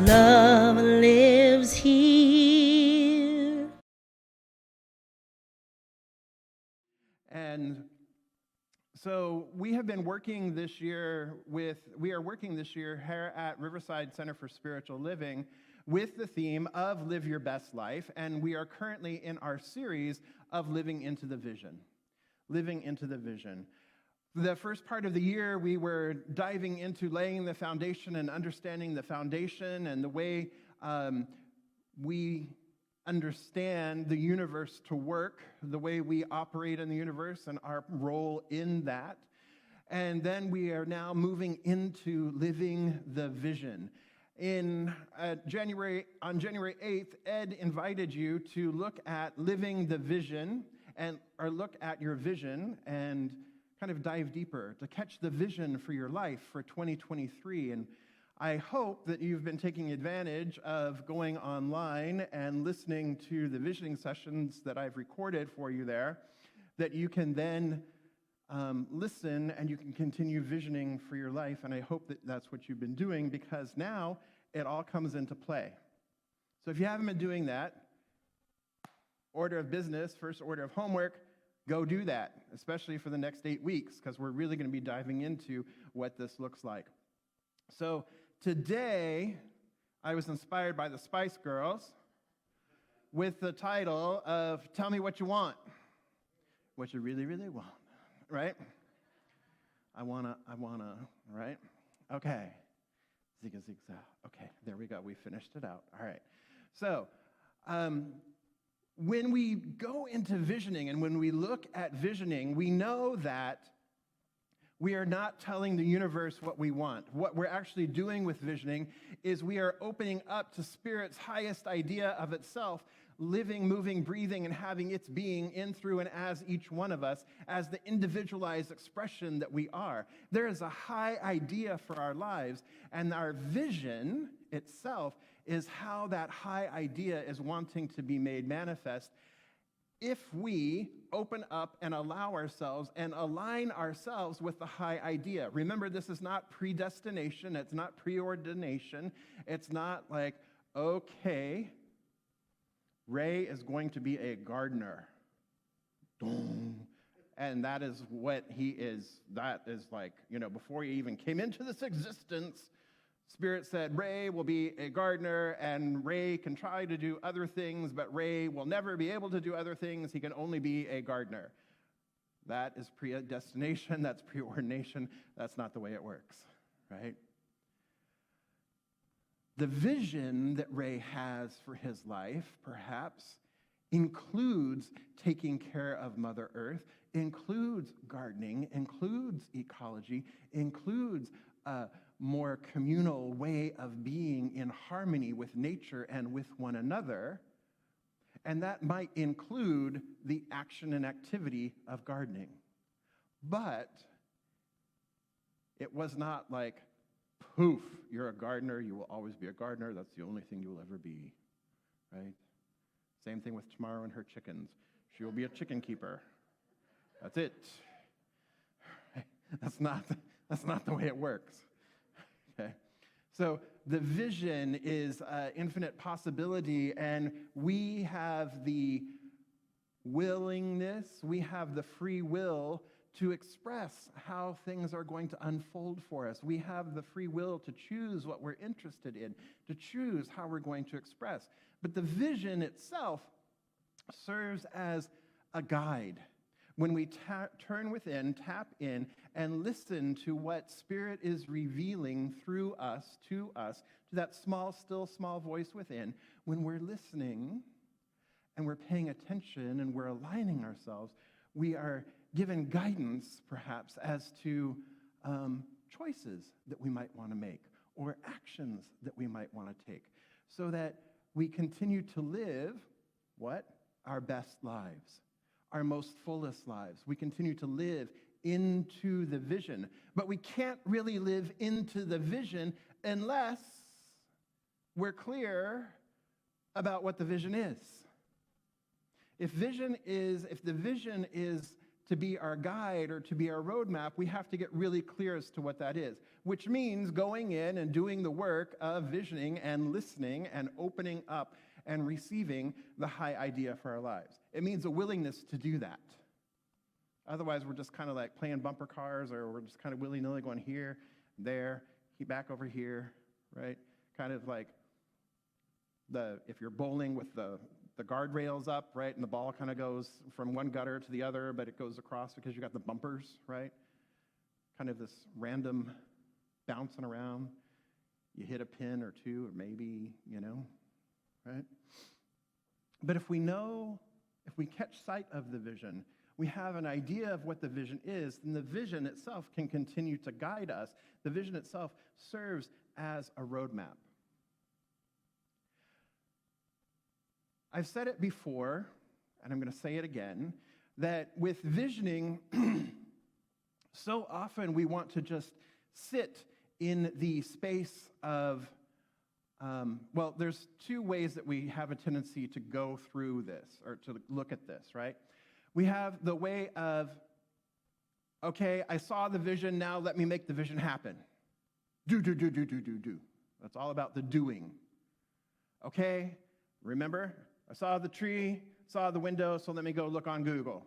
love lives here. And so we have been working this year here at Riverside Center for Spiritual Living with the theme of Live Your Best Life, and we are currently in our series of Living into the Vision. Living into the Vision. The first part of the year, we were diving into laying the foundation and understanding the foundation and the way we understand the universe to work, the way we operate in the universe and our role in that. And then we are now moving into living the vision. On January 8th, Ed invited you to look at living the vision or look at your vision and kind of dive deeper to catch the vision for your life for 2023. And I hope that you've been taking advantage of going online and listening to the visioning sessions that I've recorded for you there, that you can then listen and you can continue visioning for your life. And I hope that that's what you've been doing, because now it all comes into play. So if you haven't been doing that, order of business, first order of homework, go do that, especially for the next 8 weeks, because we're really going to be diving into what this looks like. So today, I was inspired by the Spice Girls with the title of Tell Me What You Want. What you really, really want, right? I wanna, right? Okay. Zigga, zigza. Okay, there we go. We finished it out. All right. So, when we go into visioning and when we look at visioning, we know that we are not telling the universe what we want. What we're actually doing with visioning is we are opening up to Spirit's highest idea of itself, living, moving, breathing, and having its being in, through, and as each one of us, as the individualized expression that we are. There is a high idea for our lives, and our vision itself is how that high idea is wanting to be made manifest if we open up and allow ourselves and align ourselves with the high idea. Remember, this is not predestination. It's not preordination. It's not like, okay, Ray is going to be a gardener. And that is what he is. That is like, before he even came into this existence, Spirit said, Ray will be a gardener, and Ray can try to do other things, but Ray will never be able to do other things. He can only be a gardener. That is predestination. That's preordination. That's not the way it works, right? The vision that Ray has for his life, perhaps, includes taking care of Mother Earth, includes gardening, includes ecology, includes more communal way of being in harmony with nature and with one another. And that might include the action and activity of gardening. But it was not like, poof, you're a gardener, you will always be a gardener, that's the only thing you will ever be, right? Same thing with Tamara and her chickens. She will be a chicken keeper. That's it. That's not the way it works. Okay. So the vision is infinite possibility, and we have the willingness, we have the free will to express how things are going to unfold for us. We have the free will to choose what we're interested in, to choose how we're going to express. But the vision itself serves as a guide. When we turn within, tap in, and listen to what Spirit is revealing through us, to that small, still small voice within, when we're listening and we're paying attention and we're aligning ourselves, we are given guidance, perhaps, as to choices that we might want to make or actions that we might want to take, so that we continue to live what? Our best lives, our most fullest lives. We continue to live into the vision. But we can't really live into the vision unless we're clear about what the vision is. If the vision is to be our guide or to be our roadmap, we have to get really clear as to what that is, which means going in and doing the work of visioning and listening and opening up and receiving the high idea for our lives. It means a willingness to do that. Otherwise, we're just kind of like playing bumper cars, or we're just kind of willy-nilly going here, there, back over here, right? Kind of like if you're bowling with the guardrails up, right, and the ball kind of goes from one gutter to the other, but it goes across because you got the bumpers, right? Kind of this random bouncing around. You hit a pin or two, or maybe, right? But if we catch sight of the vision, we have an idea of what the vision is, then the vision itself can continue to guide us. The vision itself serves as a roadmap. I've said it before, and I'm going to say it again, that with visioning, so often we want to just sit in the space of, there's two ways that we have a tendency to go through this, or to look at this, right? We have the way of, okay, I saw the vision, now let me make the vision happen. Do. That's all about the doing. Okay, remember? I saw the tree, saw the window, so let me go look on Google,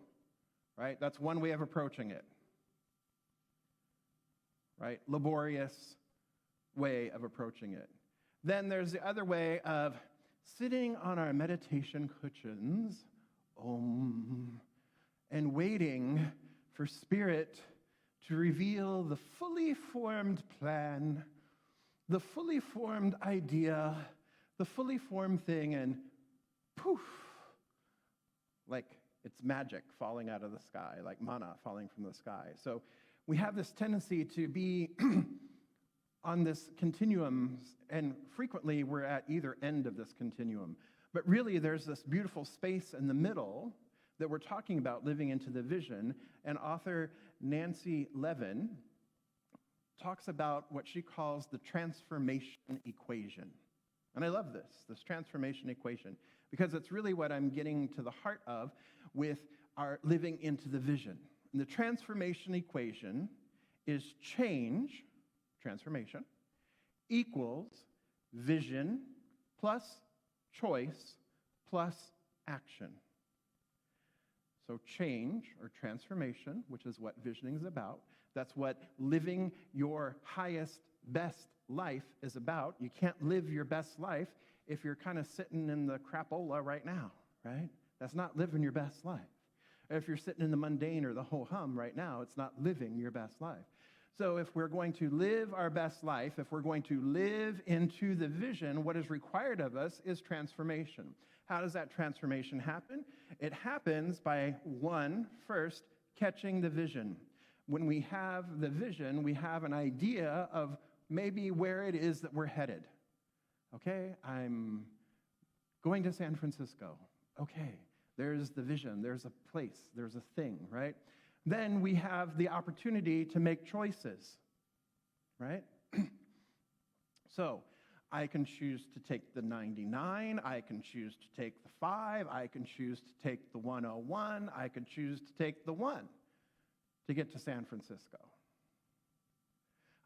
right? That's one way of approaching it, right? Laborious way of approaching it. Then there's the other way of sitting on our meditation cushions, and waiting for Spirit to reveal the fully formed plan, the fully formed idea, the fully formed thing, and poof, like it's magic falling out of the sky, like manna falling from the sky. So we have this tendency to be on this continuum, and frequently we're at either end of this continuum. But really there's this beautiful space in the middle that we're talking about living into the vision, and author Nancy Levin talks about what she calls the transformation equation. And I love this transformation equation, because it's really what I'm getting to the heart of with our living into the vision. And the transformation equation is change, transformation, equals vision plus choice plus action. So change or transformation, which is what visioning is about, that's what living your highest, best life is about. You can't live your best life if you're kind of sitting in the crapola right now, right? That's not living your best life. If you're sitting in the mundane or the ho-hum right now, it's not living your best life. So if we're going to live our best life, if we're going to live into the vision, what is required of us is transformation. How does that transformation happen? It happens by, first, catching the vision. When we have the vision, we have an idea of maybe where it is that we're headed. Okay, I'm going to San Francisco. Okay, there's the vision, there's a place, there's a thing, right? Then we have the opportunity to make choices, right? So I can choose to take the 99, I can choose to take the 5, I can choose to take the 101, I can choose to take the 1 to get to San Francisco.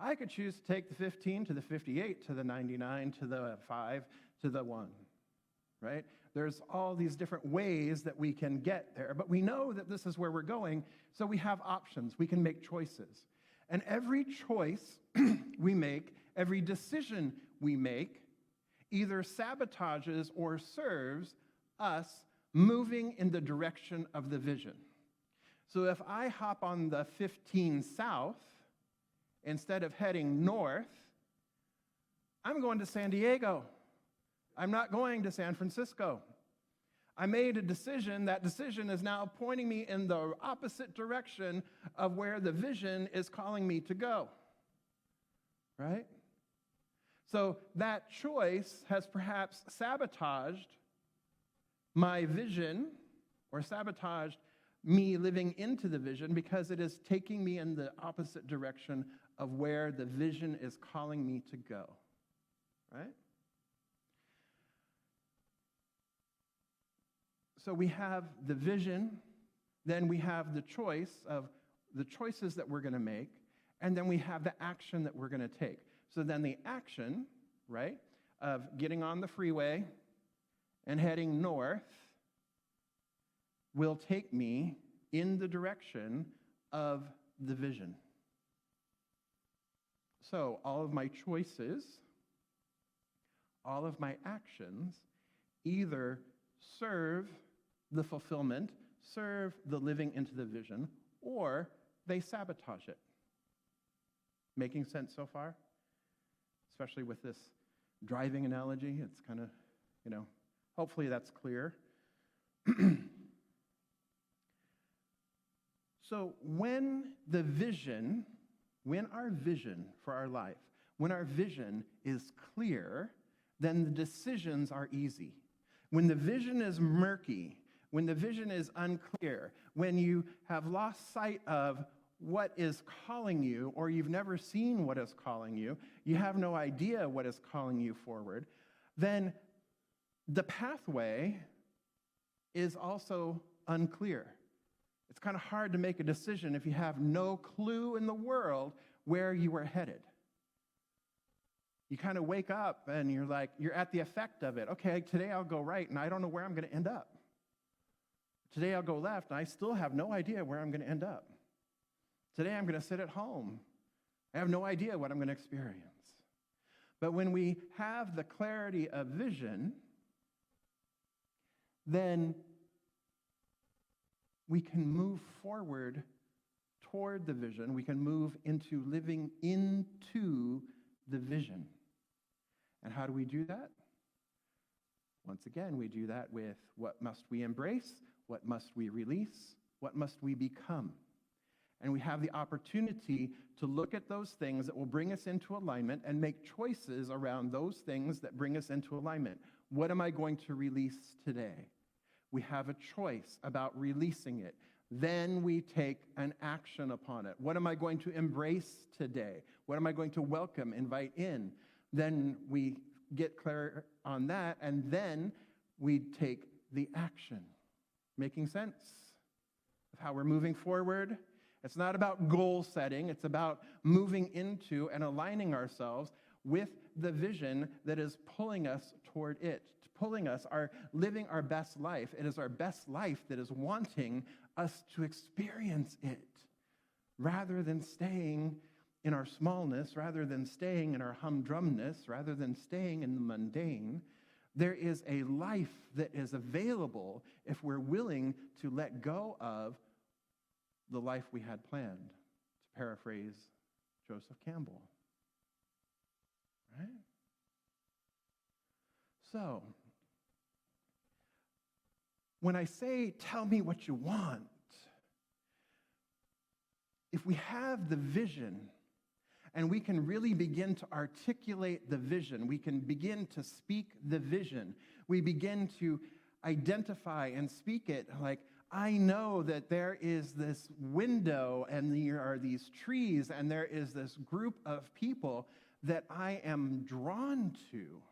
I could choose to take the 15 to the 58 to the 99 to the 5 to the 1, right? There's all these different ways that we can get there, but we know that this is where we're going, so we have options. We can make choices. And every choice we make, every decision we make, either sabotages or serves us moving in the direction of the vision. So if I hop on the 15 south, instead of heading north, I'm going to San Diego. I'm not going to San Francisco. I made a decision. That decision is now pointing me in the opposite direction of where the vision is calling me to go. Right? So that choice has perhaps sabotaged my vision, or sabotaged me living into the vision, because it is taking me in the opposite direction of where the vision is calling me to go. Right? So we have the vision, then we have the choice of the choices that we're going to make, and then we have the action that we're going to take. So then the action, right, of getting on the freeway and heading north will take me in the direction of the vision. So all of my choices, all of my actions either serve the fulfillment, serve the living into the vision, or they sabotage it. Making sense so far? Especially with this driving analogy, it's kind of, hopefully that's clear. So when our vision for our life, when our vision is clear, then the decisions are easy. When the vision is murky, when the vision is unclear, when you have lost sight of what is calling you, or you've never seen what is calling you, you have no idea what is calling you forward, then the pathway is also unclear. It's kind of hard to make a decision if you have no clue in the world where you are headed. You kind of wake up and you're at the effect of it. Okay, today I'll go right and I don't know where I'm going to end up. Today I'll go left and I still have no idea where I'm going to end up. Today I'm going to sit at home. I have no idea what I'm going to experience. But when we have the clarity of vision, then we can move forward toward the vision. We can move into living into the vision. And how do we do that? Once again, we do that with what must we embrace, what must we release, what must we become. And we have the opportunity to look at those things that will bring us into alignment and make choices around those things that bring us into alignment. What am I going to release today? We have a choice about releasing it. Then we take an action upon it. What am I going to embrace today? What am I going to welcome, invite in? Then we get clear on that, and then we take the action. Making sense of how we're moving forward? It's not about goal setting. It's about moving into and aligning ourselves with the vision that is pulling us toward it, living our best life. It is our best life that is wanting us to experience it, rather than staying in our smallness, rather than staying in our humdrumness, rather than staying in the mundane. There is a life that is available if we're willing to let go of the life we had planned, to paraphrase Joseph Campbell. Right? So, when I say, tell me what you want, if we have the vision and we can really begin to articulate the vision, we can begin to speak the vision, we begin to identify and speak it like, I know that there is this window and there are these trees and there is this group of people that I am drawn to.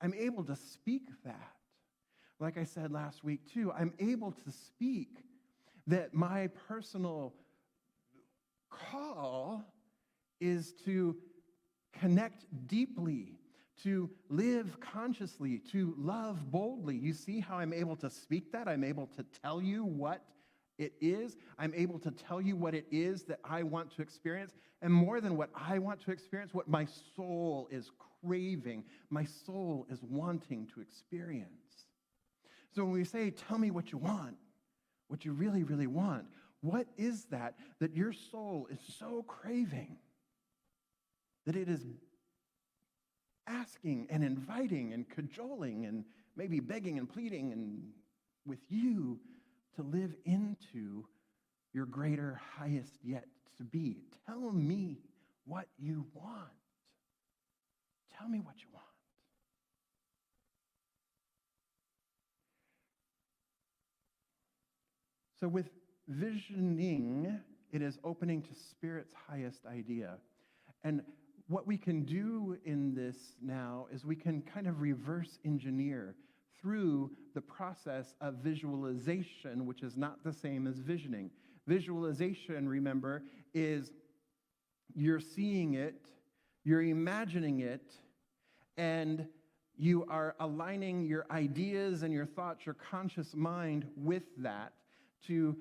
I'm able to speak that. Like I said last week too, I'm able to speak that my personal call is to connect deeply, to live consciously, to love boldly. You see how I'm able to speak that? I'm able to tell you what it is. I'm able to tell you what it is that I want to experience. And more than what I want to experience, what my soul is craving, my soul is wanting to experience. So when we say, tell me what you want, what you really, really want, what is that your soul is so craving that it is asking and inviting and cajoling and maybe begging and pleading and with you to live into your greater, highest yet to be? Tell me what you want. Tell me what you want. So with visioning, it is opening to Spirit's highest idea. And what we can do in this now is we can kind of reverse engineer through the process of visualization, which is not the same as visioning. Visualization, remember, is you're seeing it, you're imagining it, and you are aligning your ideas and your thoughts, your conscious mind with that to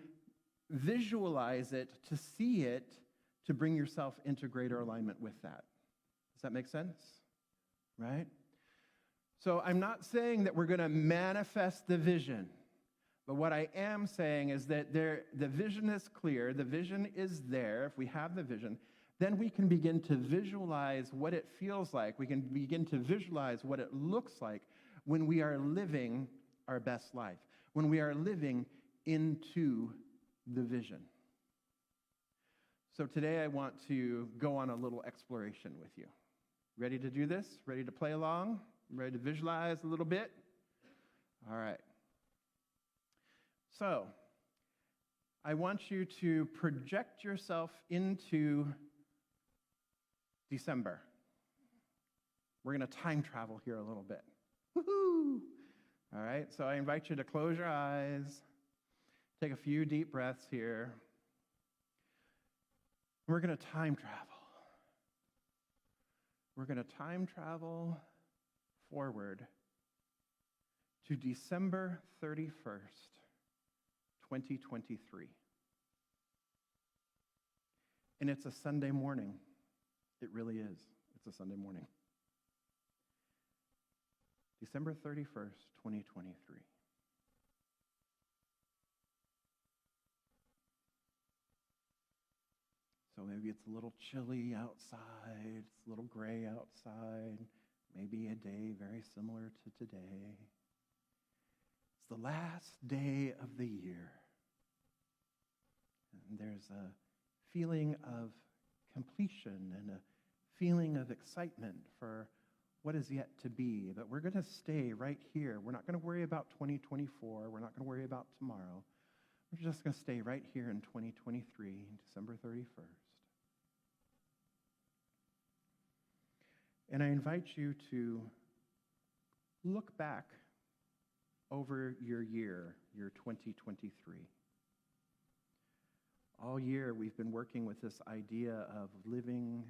visualize it, to see it, to bring yourself into greater alignment with that. Does that make sense? Right? So I'm not saying that we're going to manifest the vision, but what I am saying is that the vision is clear, the vision is there. If we have the vision, then we can begin to visualize what it feels like. We can begin to visualize what it looks like when we are living our best life, when we are living into the vision. So today I want to go on a little exploration with you. Ready to do this? Ready to play along? Ready to visualize a little bit? All right. So, I want you to project yourself into December. We're going to time travel here a little bit. Woohoo! All right, so I invite you to close your eyes, take a few deep breaths here. We're going to time travel. We're going to time travel forward to December 31st, 2023. And it's a Sunday morning. It really is. It's a Sunday morning. December 31st, 2023. So maybe it's a little chilly outside, it's a little gray outside, maybe a day very similar to today. It's the last day of the year. And there's a feeling of completion and a feeling of excitement for what is yet to be. But we're going to stay right here. We're not going to worry about 2024. We're not going to worry about tomorrow. We're just going to stay right here in 2023, December 31st. And I invite you to look back over your year, your 2023. All year we've been working with this idea of living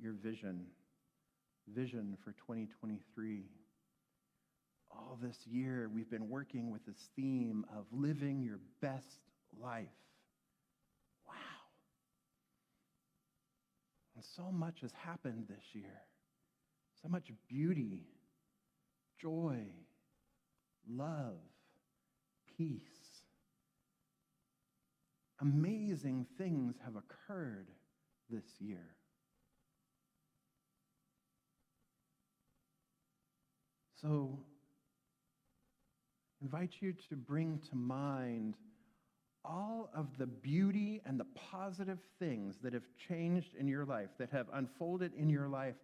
your vision for 2023. All this year we've been working with this theme of living your best life. Wow. And so much has happened this year. So much beauty, joy, love, peace. Amazing things have occurred this year. So, I invite you to bring to mind all of the beauty and the positive things that have changed in your life, that have unfolded in your life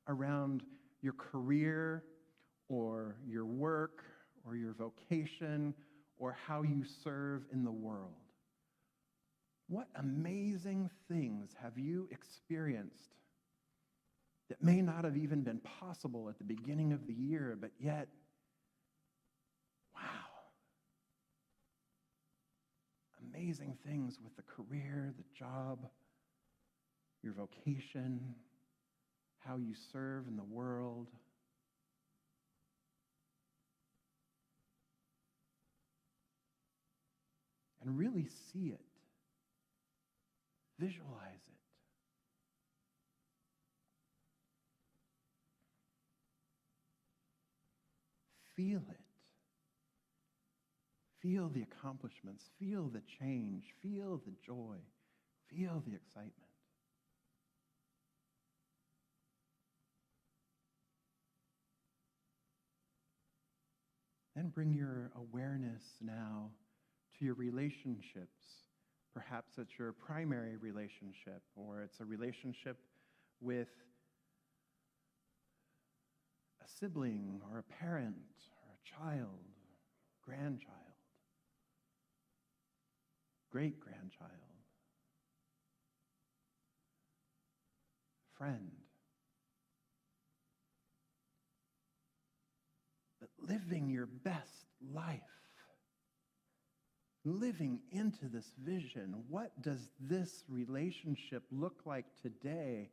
around your career or your work or your vocation or how you serve in the world. What amazing things have you experienced that may not have even been possible at the beginning of the year, but yet, wow. Amazing things with the career, the job, your vocation, how you serve in the world. And really see it. Visualize it. Feel it. Feel the accomplishments. Feel the change. Feel the joy. Feel the excitement. Then bring your awareness now to your relationships. Perhaps it's your primary relationship, or it's a relationship with a sibling, or a parent, or a child, grandchild, great-grandchild, friend. But living your best life, living into this vision. What does this relationship look like today,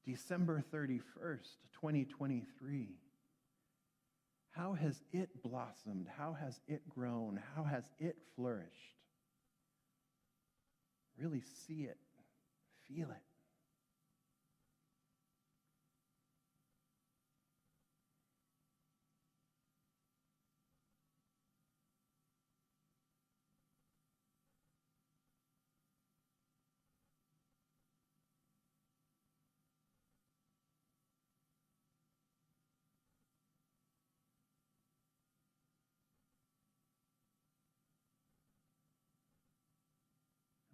December 31st, 2023? How has it blossomed? How has it grown? How has it flourished? Really see it, feel it.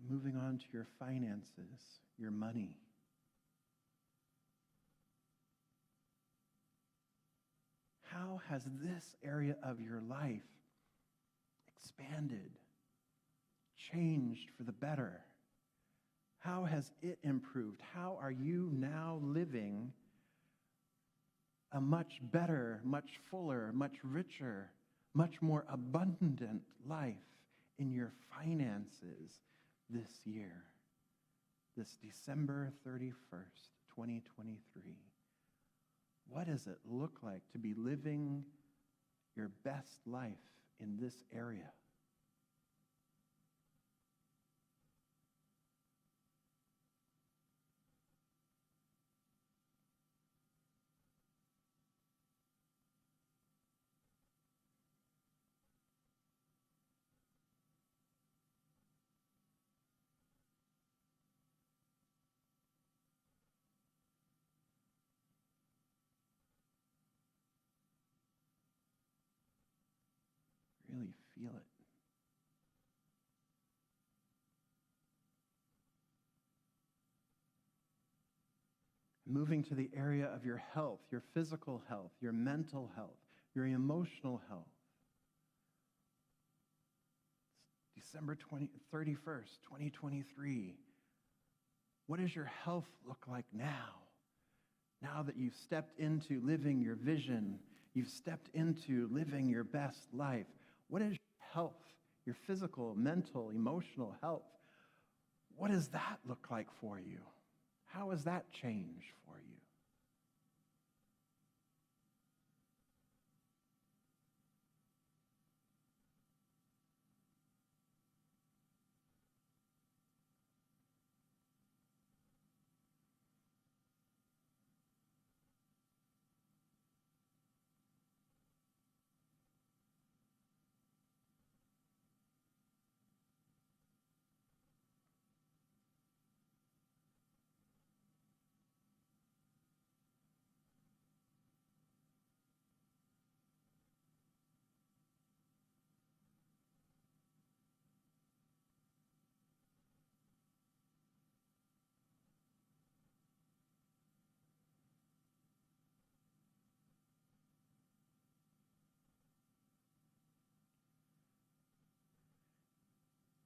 Moving on to your finances, your money. How has this area of your life expanded, changed for the better? How has it improved? How are you now living a much better, much fuller, much richer, much more abundant life in your finances this year, this December 31st, 2023? What does it look like to be living your best life in this area? Really feel it. Moving to the area of your health, your physical health, your mental health, your emotional health. It's December 31st, 2023. What does your health look like now? Now that you've stepped into living your vision, you've stepped into living your best life. What is your health, your physical, mental, emotional health? What does that look like for you? How has that changed for you?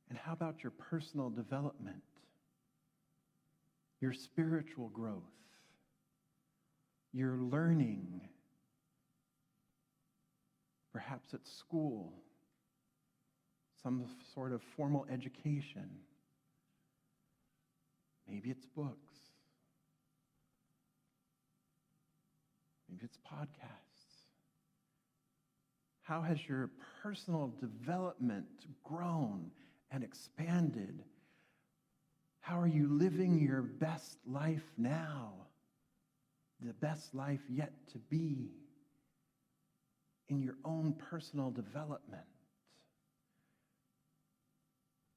And how about your personal development, your spiritual growth, your learning, perhaps at school, some sort of formal education? Maybe it's books. Maybe it's podcasts. How has your personal development grown and expanded? How are you living your best life now? The best life yet to be in your own personal development.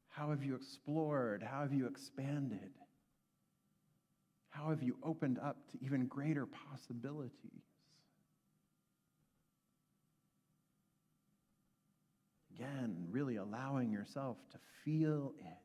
How have you explored? How have you expanded? How have you opened up to even greater possibilities? Again, really allowing yourself to feel it.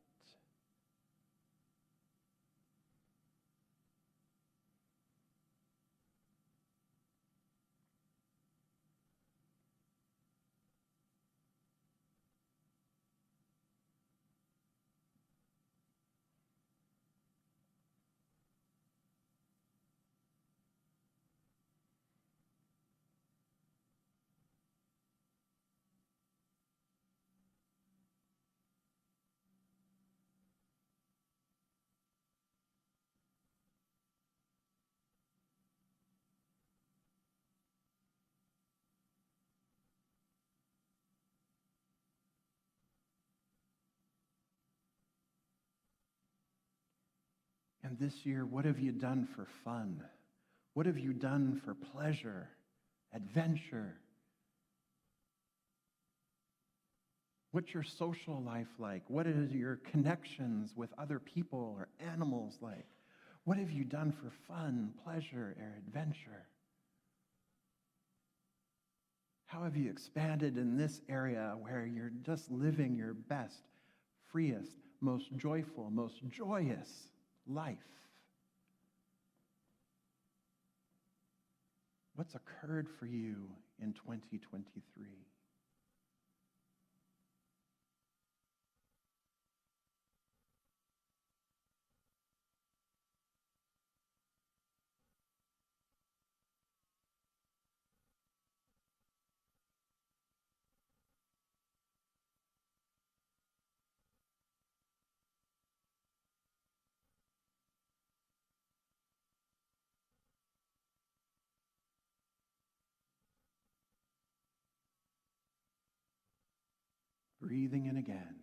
And this year, what have you done for fun? What have you done for pleasure, adventure? What's your social life like? What is your connections with other people or animals like? What have you done for fun, pleasure, or adventure? How have you expanded in this area where you're just living your best, freest, most joyful, most joyous life? What's occurred for you in 2023? Breathing in again.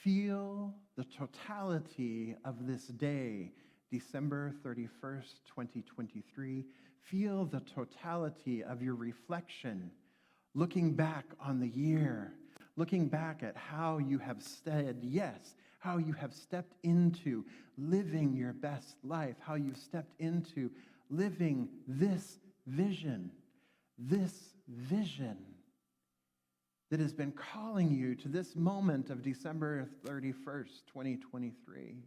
Feel the totality of this day, December 31st, 2023. Feel the totality of your reflection, looking back on the year, looking back at how you have said yes, how you have stepped into living your best life, how you stepped into living this vision that has been calling you to this moment of December 31st, 2023,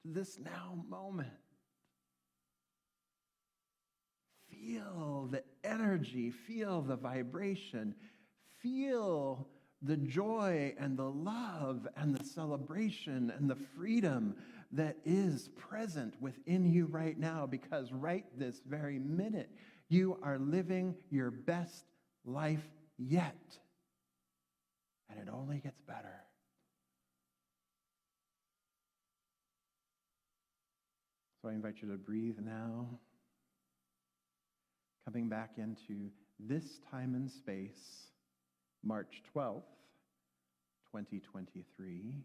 to this now moment. Feel the energy, feel the vibration, feel the joy and the love and the celebration and the freedom that is present within you right now, because right this very minute, you are living your best life yet. And it only gets better. So I invite you to breathe now, coming back into this time and space, March 12th, 2023.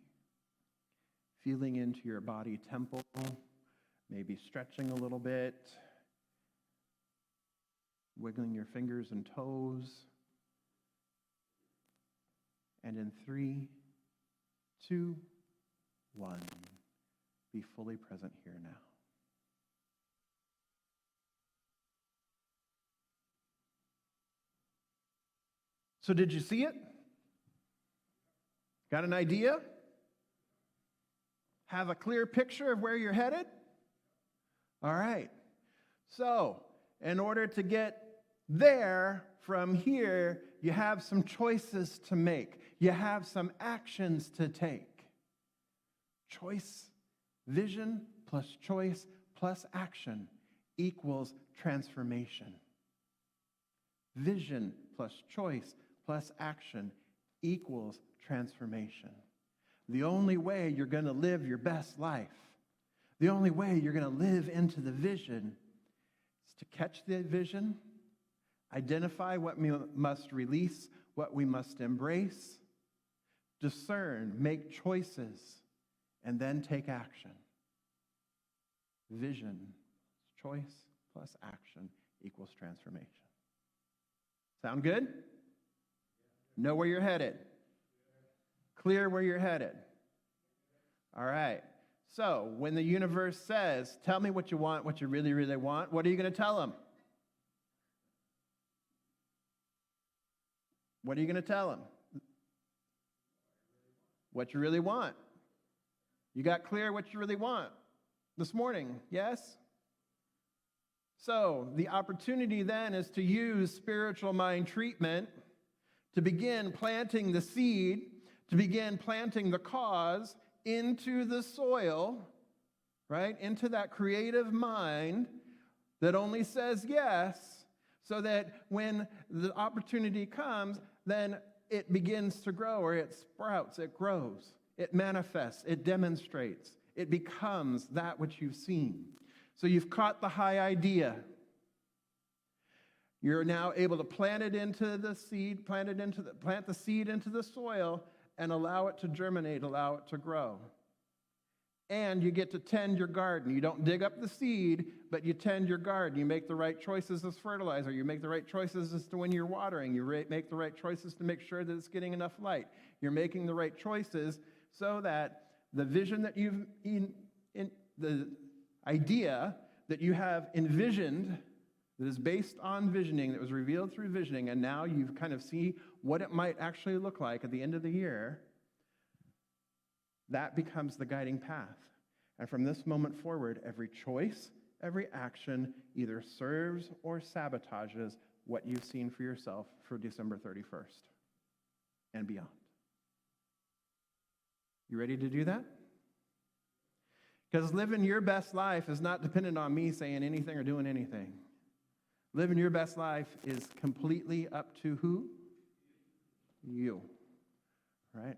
Feeling into your body temple, maybe stretching a little bit, wiggling your fingers and toes. And in 3, 2, 1, be fully present here now. So did you see it? Got an idea? Have a clear picture of where you're headed? All right. So, in order to get there from here, you have some choices to make. You have some actions to take. Choice, vision plus choice plus action equals transformation. Vision plus choice plus action equals transformation. The only way you're going to live your best life, the only way you're going to live into the vision is to catch the vision, identify what we must release, what we must embrace, discern, make choices, and then take action. Vision, choice plus action equals transformation. Sound good? Know where you're headed. Clear where you're headed. All right. So when the universe says, tell me what you want, what you really, really want, what are you going to tell them? What are you going to tell them? What you really want. You got clear what you really want this morning, yes? So the opportunity then is to use spiritual mind treatment to begin planting the seed, to begin planting the cause into the soil, right? Into that creative mind that only says yes, so that when the opportunity comes, then it begins to grow, or it sprouts, it grows, it manifests, it demonstrates, it becomes that which you've seen. So you've caught the high idea. You're now able to plant the seed into the soil and allow it to germinate, allow it to grow. And you get to tend your garden. You don't dig up the seed, but you tend your garden. You make the right choices as fertilizer. You make the right choices as to when you're watering. You make the right choices to make sure that it's getting enough light. You're making the right choices so that the vision that the idea that you have envisioned, that is based on visioning, that was revealed through visioning, and now you kind of see what it might actually look like at the end of the year, that becomes the guiding path. And from this moment forward, every choice, every action either serves or sabotages what you've seen for yourself for December 31st and beyond. You ready to do that? Because living your best life is not dependent on me saying anything or doing anything. Living your best life is completely up to who? You. Right?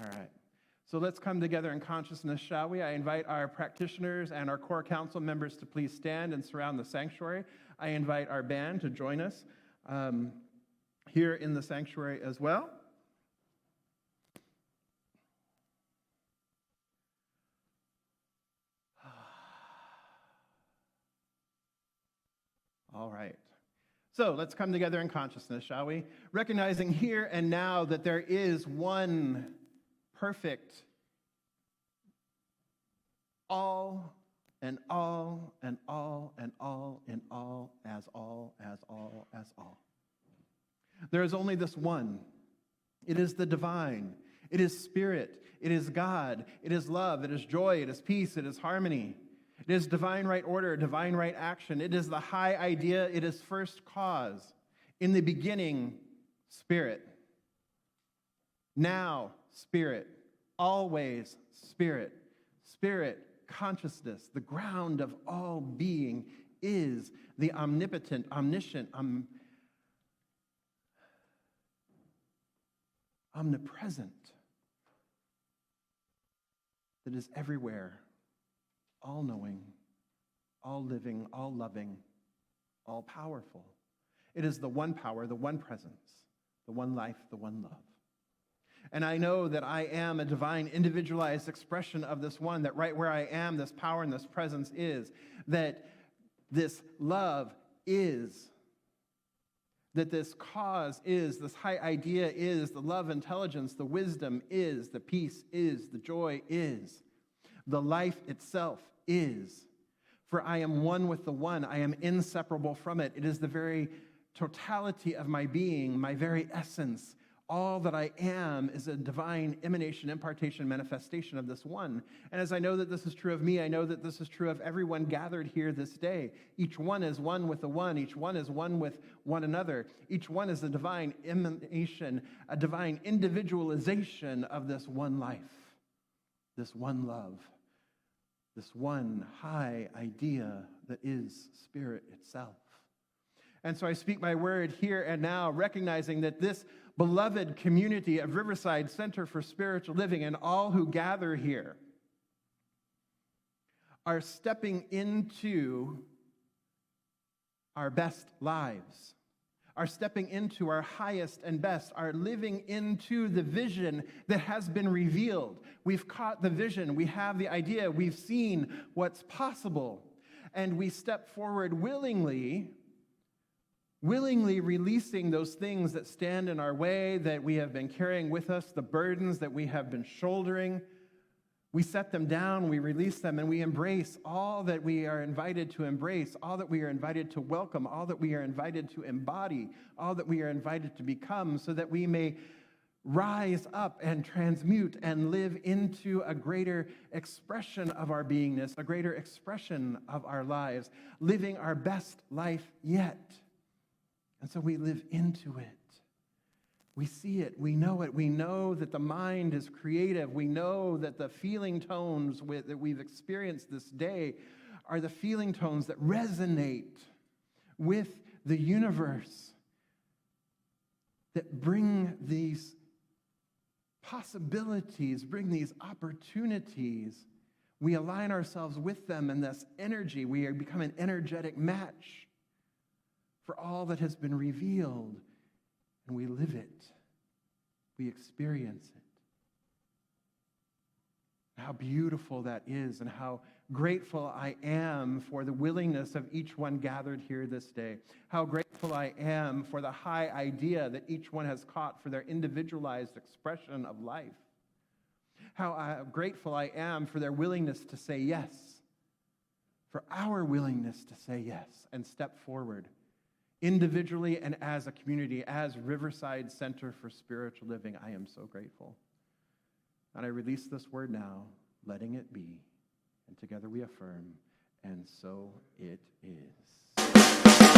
All right. So let's come together in consciousness, shall we? I invite our practitioners and our core council members to please stand and surround the sanctuary. I invite our band to join us here in the sanctuary as well. All right. So let's come together in consciousness, shall we? Recognizing here and now that there is one perfect all and all and all and all and all as all as all as all. There is only this one. It is the divine. It is spirit. It is God. It is love. It is joy. It is peace. It is harmony. It is divine right order, divine right action. It is the high idea. It is first cause. In the beginning, spirit. Now, spirit. Always, spirit. Spirit, consciousness, the ground of all being, is the omnipotent, omniscient, omnipresent that is everywhere, all-knowing, all-living, all-loving, all-powerful. It is the one power, the one presence, the one life, the one love. And I know that I am a divine, individualized expression of this one, that right where I am, this power and this presence is, that this love is, that this cause is, this high idea is, the love intelligence, the wisdom is, the peace is, the joy is, the life itself is. For I am one with the one. I am inseparable from it. It is the very totality of my being, my very essence. All that I am is a divine emanation, impartation, manifestation of this one. And as I know that this is true of me, I know that this is true of everyone gathered here this day. Each one is one with the one. Each one is one with one another. Each one is a divine emanation, a divine individualization of this one life, this one love, this one high idea that is spirit itself. And so I speak my word here and now, recognizing that this beloved community of Riverside Center for Spiritual Living and all who gather here are stepping into our best lives, are stepping into our highest and best, are living into the vision that has been revealed. We've caught the vision, we have the idea, we've seen what's possible, and we step forward willingly releasing those things that stand in our way, that we have been carrying with us, the burdens that we have been shouldering. We set them down, we release them, and we embrace all that we are invited to embrace, all that we are invited to welcome, all that we are invited to embody, all that we are invited to become, so that we may rise up and transmute and live into a greater expression of our beingness, a greater expression of our lives, living our best life yet. And so we live into it. We see it. We know it. We know that the mind is creative. We know that the feeling tones that we've experienced this day are the feeling tones that resonate with the universe, that bring these possibilities, bring these opportunities. We align ourselves with them, and this energy, we become an energetic match for all that has been revealed, and we live it. We experience it. How beautiful that is, and how grateful I am for the willingness of each one gathered here this day. How grateful I am for the high idea that each one has caught for their individualized expression of life. How grateful I am for their willingness to say yes, for our willingness to say yes and step forward individually and as a community, as Riverside Center for Spiritual Living. I am so grateful. And I release this word now, letting it be. And together we affirm, and so it is.